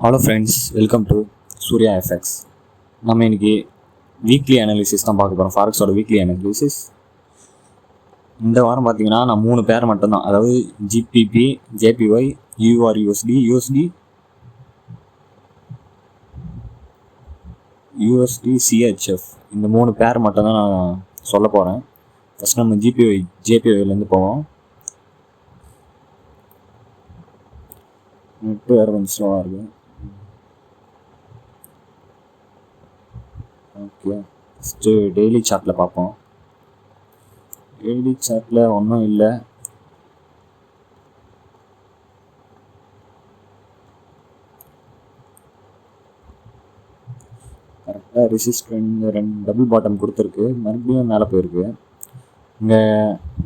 Hello friends, welcome to Surya FX. நம்ம இன்னைக்கு weekly analysis தான் பார்க்க போகிறோம். ஃபாரெக்ஸோட வீக்லி அனாலிசிஸ். இந்த வாரம் பார்த்தீங்கன்னா நான் 3 பேர் மட்டும்தான், அதாவது ஜிபிபி, ஜேபிஒய், யூஎஸ்டி, சிஹெச்எஃப், இந்த 3 பேர் மட்டும்தான் நான் சொல்ல போகிறேன். ஃபஸ்ட் நம்ம ஜேபிஒய்லேருந்து போவோம். நெட்டு வேறு கொஞ்சம் ஸ்லோவாக இருக்குது. ஓகே, ஃபஸ்ட்டு டெய்லி சார்ட்டில் பார்ப்போம். டெய்லி சார்ட்டில் ஒன்றும் இல்லை. கரெக்டாக ரெசிஸ்டன்ட் 2 டபுள் பாட்டம் கொடுத்துருக்கு, மறுபடியும் மேலே போயிருக்கு. இங்கே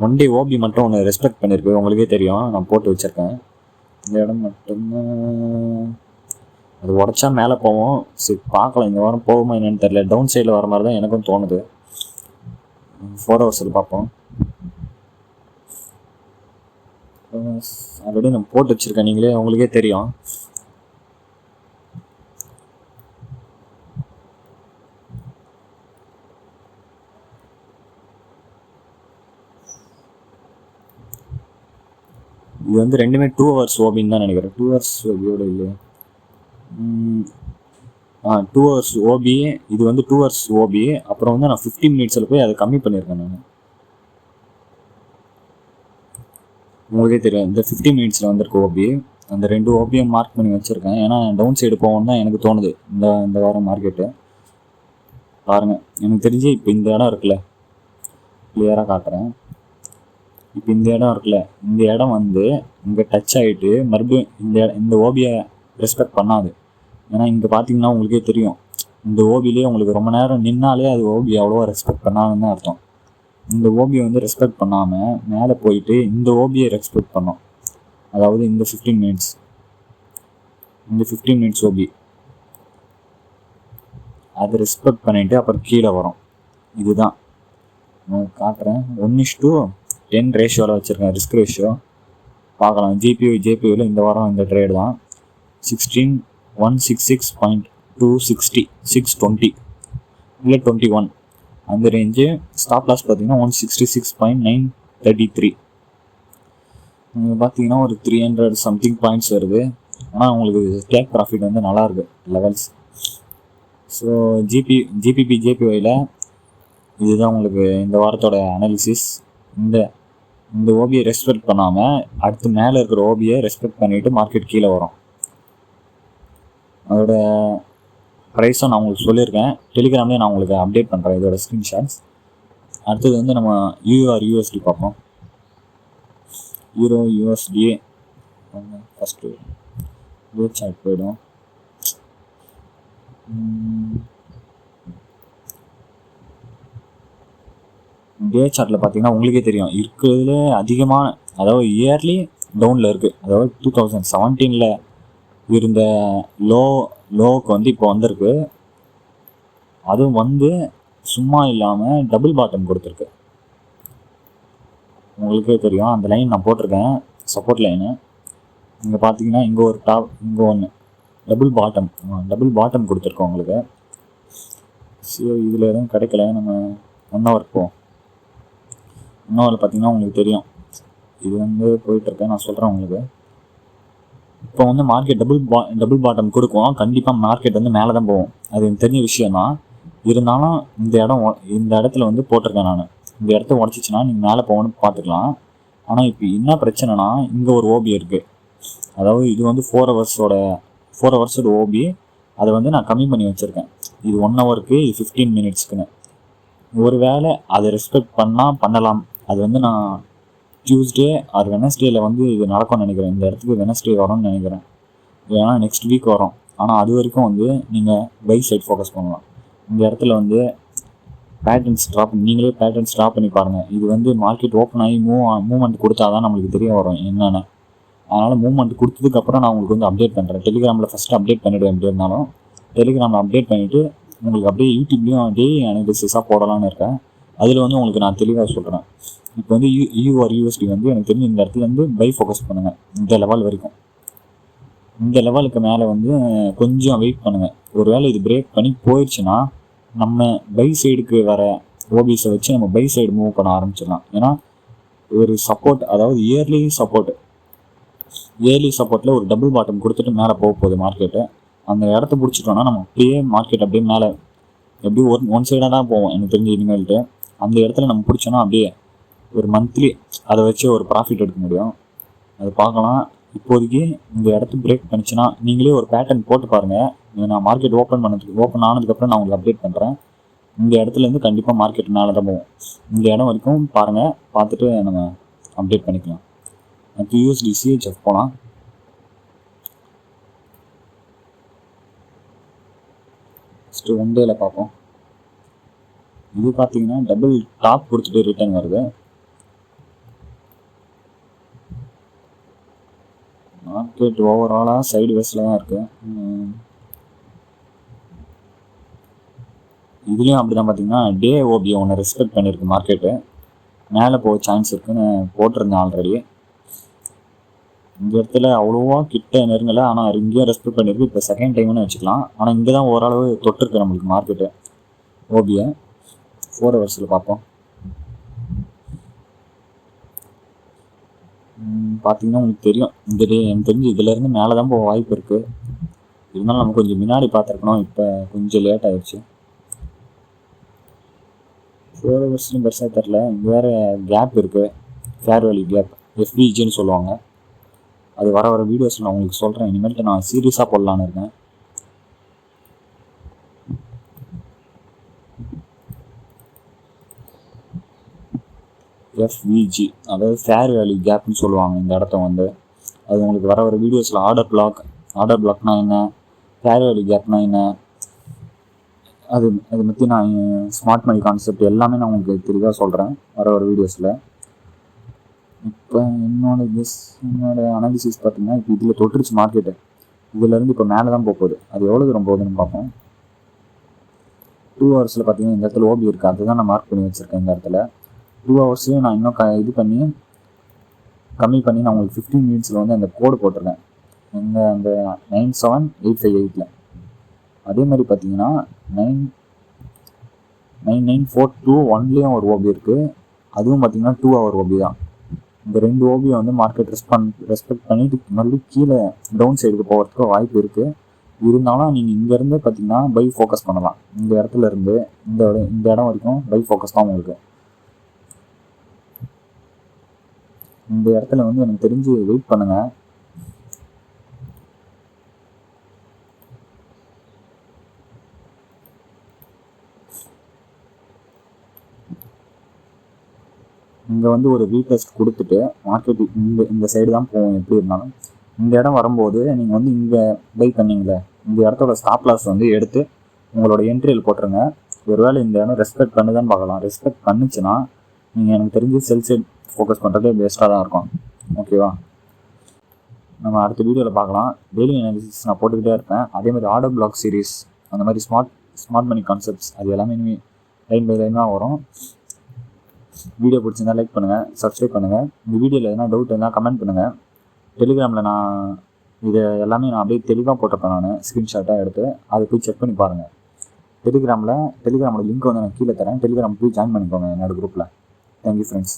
ஒன் டே ஓபி மட்டும் ஒன்று ரெஸ்பெக்ட் பண்ணியிருக்கு, உங்களுக்கே தெரியும், நான் போட்டு வச்சுருக்கேன். இந்த இடம் மட்டும்தான் அது உடச்சா மேலே போவோம். சரி பார்க்கலாம், இந்த வாரம் போகுமா என்னன்னு தெரியல. டவுன் சைடில் வர மாதிரி தான் எனக்கும் தோணுது. 4 ஹவர்ஸில் பார்ப்போம். ஆல்ரெடி நம்ம போட்டு வச்சுருக்கேன், நீங்களே உங்களுக்கே தெரியும். இது வந்து ரெண்டுமே 2 ஹவர்ஸ் ஓபின்னு தான் நினைக்கிறேன். 2 ஹவர்ஸ் ஓபியோட இல்லையா? 2 ஹவர்ஸ் ஓபி. இது வந்து 2 ஹவர்ஸ் ஓபி. அப்புறம் வந்து நான் 15 மினிட்ஸில் போய் அதை கம்மி பண்ணியிருக்கேன். நான் உங்களுக்கே தெரியும், இந்த 15 மினிட்ஸில் வந்திருக்கு ஓபி. அந்த 2 ஓபியும் மார்க் பண்ணி வச்சுருக்கேன், ஏன்னா டவுன் சைடு போகணுன்னு தான் எனக்கு தோணுது இந்த வாரம் மார்க்கெட்டு. பாருங்கள், எனக்கு தெரிஞ்சு இப்போ இந்த இடம் இருக்குல்ல, கிளியராக காட்டுறேன். இப்போ இந்த இடம் இருக்குல்ல, இந்த இடம் வந்து இங்கே டச் ஆகிட்டு மறுபடியும் இந்த ஓபியை ரெஸ்பெக்ட் பண்ணாது. ஏன்னா இங்கே பார்த்தீங்கன்னா உங்களுக்கே தெரியும், இந்த ஓபிலே உங்களுக்கு ரொம்ப நேரம் நின்னாலே அது ஓபி அவ்வளோவா ரெஸ்பெக்ட் பண்ணாதுன்னு தான் அர்த்தம். இந்த ஓபியை வந்து ரெஸ்பெக்ட் பண்ணாமல் மேலே போயிட்டு இந்த ஓபியை ரெஸ்பெக்ட் பண்ணோம். அதாவது இந்த 15 மினிட்ஸ் ஓபி அதை ரெஸ்பெக்ட் பண்ணிவிட்டு அப்புறம் கீழே வரும். இதுதான் நான் காட்டுறேன். 1:10 ரேஷியோவில் வச்சுருக்கேன், ரிஸ்க் ரேஷியோ. பார்க்கலாம். ஜேபிஒயில் இந்த வாரம் இந்த ட்ரேடு தான். 166.260, 620 இல்லை 21 அந்த ரேஞ்சு. ஸ்டாப் லாஸ் பார்த்தீங்கன்னா 166.933. நீங்கள் பார்த்தீங்கன்னா ஒரு 300 சம்திங் பாயிண்ட்ஸ் வருது. ஆனால் உங்களுக்கு டேக் ப்ராஃபிட் வந்து நல்லாயிருக்கு லெவல்ஸ். ஸோ ஜேபிஒயில் இதுதான் உங்களுக்கு இந்த வாரத்தோட அனாலிசிஸ். இந்த ஓபியை ரெஸ்பெக்ட் பண்ணாமல் அடுத்து மேலே இருக்கிற ஓபியை ரெஸ்பெக்ட் பண்ணிவிட்டு மார்க்கெட் கீழே வரும். அதோட ப்ரைஸும் நான் உங்களுக்கு சொல்லியிருக்கேன், டெலிகிராம்லேயே நான் உங்களுக்கு அப்டேட் பண்ணுறேன் இதோட ஸ்க்ரீன்ஷாட்ஸ். அடுத்தது வந்து நம்ம யூஎஸ்டி பார்ப்போம். யூஎஸ்டி ஃபஸ்ட்டு சார்ட் போயிடும். டே சார்ட்டில் பார்த்தீங்கன்னா உங்களுக்கே தெரியும், இருக்கிறதுல அதிகமான, அதாவது இயர்லி டவுனில் இருக்குது. அதாவது 2017 இருந்த லோவுக்கு வந்து இப்போ வந்திருக்கு. அதுவும் வந்து சும்மா இல்லாமல் டபுள் பாட்டம் கொடுத்துருக்கு. உங்களுக்கே தெரியும், அந்த லைன் நான் போட்டிருக்கேன், சப்போர்ட் லைனு. இங்கே பார்த்தீங்கன்னா இங்கே ஒரு டாப், இங்கே ஒன்று டபுள் பாட்டம் கொடுத்துருக்கோம் உங்களுக்கு. ஸோ இதில் எதுவும் கிடைக்கல. நம்ம 1 ஹவர் போவோம். 1 ஹவரில் பார்த்தீங்கன்னா உங்களுக்கு தெரியும், இது வந்து போயிட்டுருக்கேன். நான் சொல்கிறேன் உங்களுக்கு. இப்போ வந்து மார்க்கெட் டபுள் பாட்டம் கொடுக்கும். கண்டிப்பாக மார்க்கெட் வந்து மேலே தான் போகும், அது எனக்கு தெரிஞ்ச விஷயம் தான். இருந்தாலும் இந்த இடத்துல வந்து போட்டிருக்கேன் நான். இந்த இடத்த உடச்சிச்சின்னா நீங்கள் மேலே போகணும்னு பார்த்துக்கலாம். ஆனால் இப்போ என்ன பிரச்சனைனா, இங்கே ஒரு ஓபி இருக்குது. அதாவது இது வந்து 4 ஹவர்ஸோட ஓபி. அதை வந்து நான் கம்மி பண்ணி வச்சுருக்கேன். இது 1 ஹவருக்கு, இது 15 மினிட்ஸ்க்குன்னு. ஒரு வேளை அதை ரெஸ்பெக்ட் பண்ணலாம். அது வந்து நான் டியூஸ்டே ஆர் வெனஸ்டேயில் வந்து இது நடக்கும்னு நினைக்கிறேன். இந்த இடத்துக்கு வெனஸ்டே வரும்னு நினைக்கிறேன், ஏன்னா நெக்ஸ்ட் வீக் வரும். ஆனால் அது வரைக்கும் வந்து நீங்கள் பை சைட் ஃபோக்கஸ் பண்ணலாம். இந்த இடத்துல வந்து நீங்களே பேட்டர்ன்ஸ் ட்ராப் பண்ணி பாருங்கள். இது வந்து மார்க்கெட் ஓப்பன் ஆகி மூவ்மெண்ட் கொடுத்தா தான் நம்மளுக்கு தெரிய வரும் என்னென்ன. அதனால் மூவ்மெண்ட் கொடுத்ததுக்கப்புறம் நான் உங்களுக்கு வந்து அப்டேட் பண்ணுறேன். டெலிகிராமில் ஃபஸ்ட்டு அப்டேட் பண்ணிவிடுவேன். எப்படி இருந்தாலும் டெலிகிராமில் அப்டேட் பண்ணிவிட்டு உங்களுக்கு அப்படியே யூடியூப்லேயும் டெய்லி அனாலிசிஸாக போடலான்னு இருக்கேன். அதில் வந்து உங்களுக்கு நான் தெளிவாக சொல்கிறேன். இப்போ வந்து யூஎஸ்டி வந்து எனக்கு தெரிஞ்சு இந்த இடத்துல வந்து பை ஃபோக்கஸ் பண்ணுங்கள் இந்த லெவல் வரைக்கும். இந்த லெவலுக்கு மேலே வந்து கொஞ்சம் வெயிட் பண்ணுங்கள். ஒருவேளை இது பிரேக் பண்ணி போயிடுச்சுன்னா நம்ம பை சைடுக்கு வர ஓபிஸை வச்சு நம்ம பை சைடு மூவ் பண்ண ஆரம்பிச்சிடலாம். ஏன்னா ஒரு சப்போர்ட், அதாவது இயர்லி சப்போர்ட்டில் ஒரு டபுள் பாட்டம் கொடுத்துட்டு மேலே போக போகுது மார்க்கெட்டு. அந்த இடத்த பிடிச்சிட்டோன்னா நம்ம அப்படியே மார்க்கெட் அப்படியே மேலே எப்படியும் ஒன் சைடாக தான் போவோம் எனக்கு தெரிஞ்சு இனிமேல்ட்டு. அந்த இடத்துல நம்ம பிடிச்சோன்னா அப்படியே ஒரு மந்த்லி அதை வச்சு ஒரு ப்ராஃபிட் எடுக்க முடியும். அது பார்க்கலாம். இப்போதைக்கு இந்த இடத்த பிரேக் பண்ணிச்சுன்னா நீங்களே ஒரு பேட்டர்ன் போட்டு பாருங்கள். நான் மார்க்கெட் ஓப்பன் ஆனதுக்கப்புறம் நான் உங்களுக்கு அப்டேட் பண்ணுறேன். இந்த இடத்துலேருந்து கண்டிப்பாக மார்க்கெட் மேலே தான் போவோம். இந்த இடம் வரைக்கும் பாருங்கள், பார்த்துட்டு நம்ம அப்டேட் பண்ணிக்கலாம். அடுத்து யூஎஸ்டி சிஹெச்எஃப் போகலாம். ஃபஸ்ட்டு ஒன் டேல பார்ப்போம். இது பார்த்தீங்கன்னா டபுள் டாப் கொடுத்துட்டு ரிட்டர்ன் வருது. மார்க்கெட் ஓவராலாக சைடு வேஸில் தான் இருக்குது. இதுலேயும் அப்படி தான் பார்த்தீங்கன்னா டே ஓபியை ஒன்று ரெஸ்பெக்ட் பண்ணியிருக்கு மார்க்கெட்டு. மேலே போக சான்ஸ் இருக்குன்னு போட்டிருந்தேன் ஆல்ரெடி. இந்த இடத்துல அவ்வளோவா கிட்ட நெருங்கலை, ஆனால் இங்கேயும் ரெஸ்பெக்ட் பண்ணியிருக்கு. இப்போ செகண்ட் டைம்னு வச்சுக்கலாம். ஆனால் இங்கே தான் ஓரளவு தொட்டிருக்கு நம்மளுக்கு மார்க்கெட்டு ஓபியை. 4 ஹவர்ஸில் பார்ப்போம். பார்த்தீங்கன்னா உங்களுக்கு தெரியும், இந்த டே எனக்கு தெரிஞ்சு இதிலேருந்து மேலே தான் போக வாய்ப்பு இருக்குது. இருந்தாலும் நம்ம கொஞ்சம் முன்னாடி பார்த்துருக்கணும். இப்போ கொஞ்சம் லேட் ஆகிடுச்சு. 4 ஹவர்ஸ்லையும் பெருசாக தெரில. இங்கே வேறு கேப் இருக்குது, ஃபேர் வேல்யூ கேப், எஃபிஜின்னு சொல்லுவாங்க. அது வர வீடியோஸ் நான் உங்களுக்கு சொல்கிறேன். இனிமேல்ட்டு நான் சீரியஸாக போடலான்னு இருக்கேன். எஃப்விஜி அதாவது ஃபேர் வேல்யூ கேப்னு சொல்லுவாங்க இந்த இடத்த வந்து. அது உங்களுக்கு வர வீடியோஸில் ஆர்டர் பிளாக்னா என்ன, ஃபேர் வேல்யூ கேப்னா என்ன, அதை பற்றி நான் ஸ்மார்ட் மணி கான்செப்ட் எல்லாமே நான் உங்களுக்கு தெளிவாக சொல்கிறேன் வர வீடியோஸில். இப்போ என்னோட அனாலிசிஸ் பார்த்தீங்கன்னா இப்போ இதில் தொட்டுருச்சு மார்க்கெட்டு. இதுலேருந்து இப்போ மேலே தான் போகுது. அது எவ்வளோ தூரம் போகுதுன்னு பார்ப்போம். 2 ஹவர்ஸில் பார்த்தீங்கன்னா இந்த இடத்துல ஓபி இருக்குது. அதுதான் நான் மார்க் பண்ணி வச்சுருக்கேன். இந்த இடத்துல 2 ஹவர்ஸையும் நான் இன்னும் கம்மி பண்ணி நான் உங்களுக்கு 15 மினிட்ஸில் வந்து அந்த கோடு போட்டிருக்கேன். அந்த 97858. அதே மாதிரி பார்த்தீங்கன்னா 99421 ஒரு ஓபி இருக்குது. அதுவும் பார்த்தீங்கன்னா 2 ஹவர் ஓபி தான். இந்த 2 ஓபியை வந்து மார்க்கெட் ரெஸ்பெக்ட் பண்ணிட்டு மறுபடியும் கீழே டவுன் சைடுக்கு போகிறதுக்கு வாய்ப்பு இருக்குது. இருந்தாலும் நீங்கள் இங்கேருந்து பார்த்தீங்கன்னா பை ஃபோக்கஸ் பண்ணலாம். இந்த இடத்துல இருந்து இந்த இடம் வரைக்கும் பை ஃபோக்கஸ் தான் உங்களுக்கு. இந்த இடத்துல வந்து எனக்கு தெரிஞ்சு வெயிட் பண்ணுங்கள். இங்கே வந்து ஒரு ரீடெஸ்ட் கொடுத்துட்டு மார்க்கெட் இந்த சைடு தான் போகும். எப்படி இருந்தாலும் இந்த இடம் வரும்போது நீங்கள் வந்து இங்கே பை பண்ணிங்களே, இந்த இடத்தோட ஸ்டாப் லாஸ் வந்து எடுத்து உங்களோட என்ட்ரியில் போட்டுருங்க. ஒருவேளை இந்த இடம் ரெஸ்பெக்ட் பண்ணுதான்னு பார்க்கலாம். ரெஸ்பெக்ட் பண்ணுச்சுன்னா நீங்கள் எனக்கு தெரிஞ்சு செல் சைட் ஃபோக்கஸ் பண்ணுறது பெஸ்ட்டாக தான் இருக்கும். ஓகேவா? நம்ம அடுத்த வீடியோவில் பார்க்கலாம். டெய்லி அனாலிசிஸ் நான் போட்டுக்கிட்டே இருப்பேன். அதேமாதிரி ஆர்டர் பிளாக் சீரிஸ், அந்த மாதிரி ஸ்மார்ட் மணி கான்செப்ட்ஸ், அது எல்லாமே இனிமேல் லைன் பை லைன் தான் வரும். வீடியோ பிடிச்சிருந்தா லைக் பண்ணுங்கள், சப்ஸ்கிரைப் பண்ணுங்கள். இந்த வீடியோவில் எதனா டவுட் இருந்தால் கமெண்ட் பண்ணுங்கள். டெலிகிராமில் நான் இதை எல்லாமே நான் அப்படியே தெளிவாக போட்டிருப்பேன். நான் ஸ்க்ரீன்ஷாட்டாக எடுத்து அதை போய் செக் பண்ணி பாருங்கள். டெலிகிராமோட லிங்க் வந்து நான் கீழே தரேன். டெலிகிராம் போய் ஜாயின் பண்ணிக்கோங்க என்னோடய குரூப்பில். Thank you friends.